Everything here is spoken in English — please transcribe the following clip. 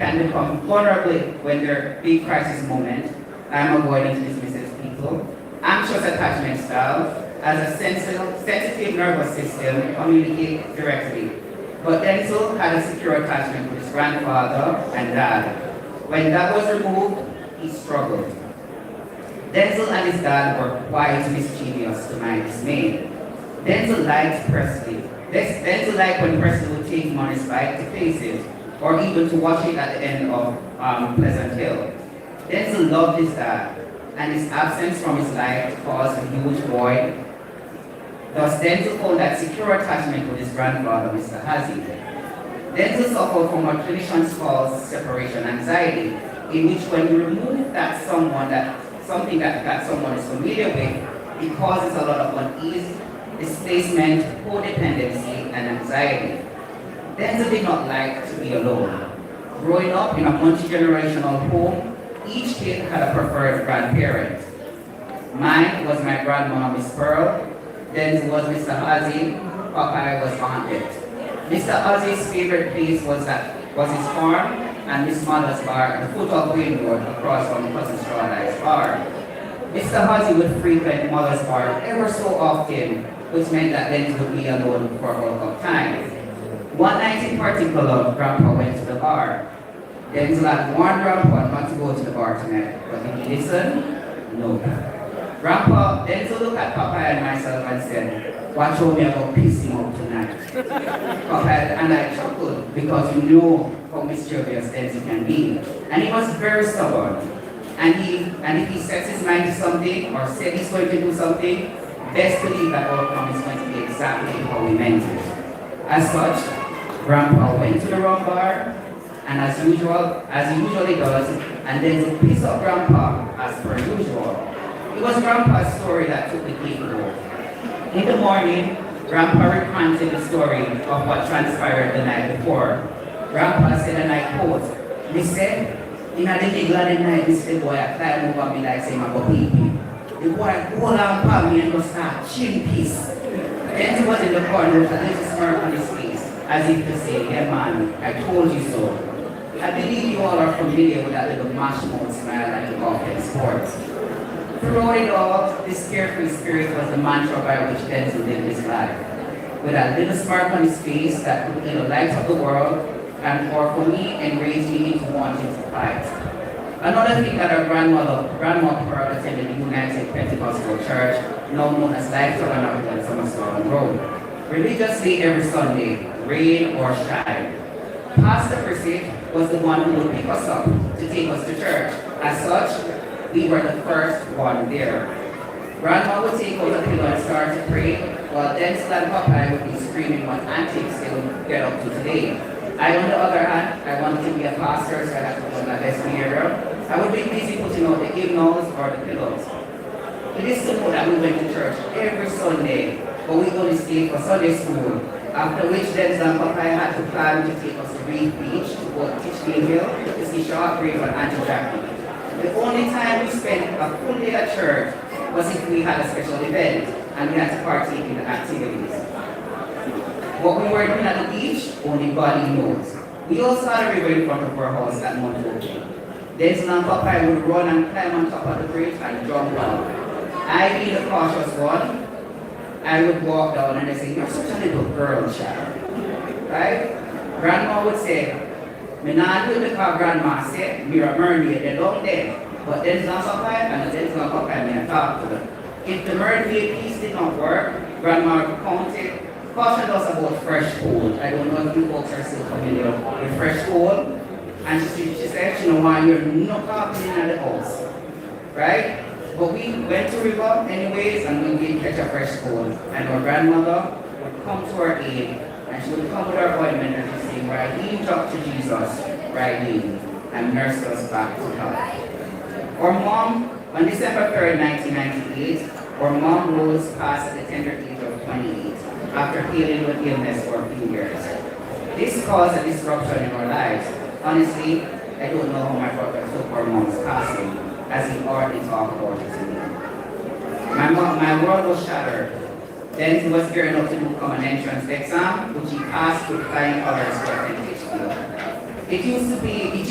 can become vulnerable when there are big crisis moment. I'm avoiding to dismiss people. Anxious attachment style as a sensitive nervous system communicate directly. But Denzel had a secure attachment with his grandfather and dad. When that was removed, he struggled. Denzel and his dad were quite mischievous to my dismay. Denzel liked Presley. Denzel liked when Presley would take him on his bike to places, or even to watch it at the end of Pleasant Hill. Denzel loved his dad, and his absence from his life caused a huge void. Thus, Denzel found that secure attachment with his grandfather, Mr. Hazy. Denzel suffered from what clinicians call separation anxiety, in which when you remove something that someone is familiar with, it causes a lot of unease, displacement, codependency, and anxiety. Denzel did not like to be alone. Growing up in a multi-generational home, each kid had a preferred grandparent. Mine was my grandmother, Miss Pearl. Denzel was Mr. Ozzy. Popeye was Aunt Bet. Mr. Ozzy's favorite place was his farm and Miss Mother's bar at the foot of Wayne Road across from Cousin Strawlite's bar. Mr. Ozzy would frequent Mother's bar ever so often, which meant that Denzel would be alone for a bulk of time. One night in particular, Grandpa went to the bar. Denzel had warned Grandpa not to go to the bar tonight, but did he listen? No. Grandpa, Denzel looked at Papa and myself and said, "Watch how me about piss him up tonight." Papa and I chuckled because we know how mischievous Denzel can be. And he was very stubborn. And if he sets his mind to something or said he's going to do something, best believe that outcome is going to be exactly how we meant it. As such, Grandpa went to the rum bar, and as he usually does, and then to piss up Grandpa as per usual. It was Grandpa's story that took the cake home. In the morning, Grandpa recounted the story of what transpired the night before. Grandpa said, and I quote, "Me said, in a little glad night, this little boy I climb over me like say my pee. The boy go down upon me and go start chin piece. Then he was in the corner with a little smirk on his face, as if to say, yeah man, I told you so." I believe you all are familiar with that little mash mouth smile that you often sports. Throughout it all, this carefree spirit was the mantra by which Denzel lived his life. With a little smirk on his face that could be the light of the world, and for me, enraged me into wanting to fight. Another thing that our Grandma Pearl attended the United Pentecostal Church, now known as Life Tabernacle on Summerstorm Road, religiously every Sunday, rain or shine. Pastor Pritchett was the one who would pick us up to take us to church. As such, we were the first one there. Grandma would take out a pillow and start to pray, while Denzel and Popeye would be screaming what antics they would get up to today. I, on the other hand, I wanted to be a pastor, so I had to put my best behavior. I would be busy putting out the hymnals or the pillows. It is to know that we went to church every Sunday, but we only stayed for Sunday school, after which Denzel and Popeye had to plan to take us to Reef Beach, to go to Tichley Hill, to see Shark Reef and Auntie Jackie. The only time we spent a full day at church was if we had a special event and we had to partake in the activities. What we were doing at the beach, only God knows. We also had a river in front of our house at Mount Oakley. Denzel and Popeye would run and climb on top of the bridge and jump down. I, being the cautious one, I would walk down and they say, "You're such a little girl, child." Right? Grandma would say, "Me not do it because Grandma said, me a mermaid, they don't there." But Denzel and Popeye, and Denzel and Popeye, me talk to them. If the mermaid piece did not work, Grandma counted, cautioned us about fresh coal. I don't know if you folks are still familiar with fresh coal. And she said, "You know why you're not talking in the house." Right? But we went to river anyways and we did catch a fresh coal. And our grandmother would come to our aid and she would come with her ointment and she'd say, "Right, talk to Jesus, right in," and nurse us back to health. Our mom, on December 3rd, 1998, our mom rose past at the tender age of 28 after dealing with illness for a few years. This caused a disruption in our lives. Honestly, I don't know how my brother took our mom's passing, as he already talked about it to me. My world was shattered. Then he was gearing up to do common entrance exam, which he passed with flying colors for H. It used to be, it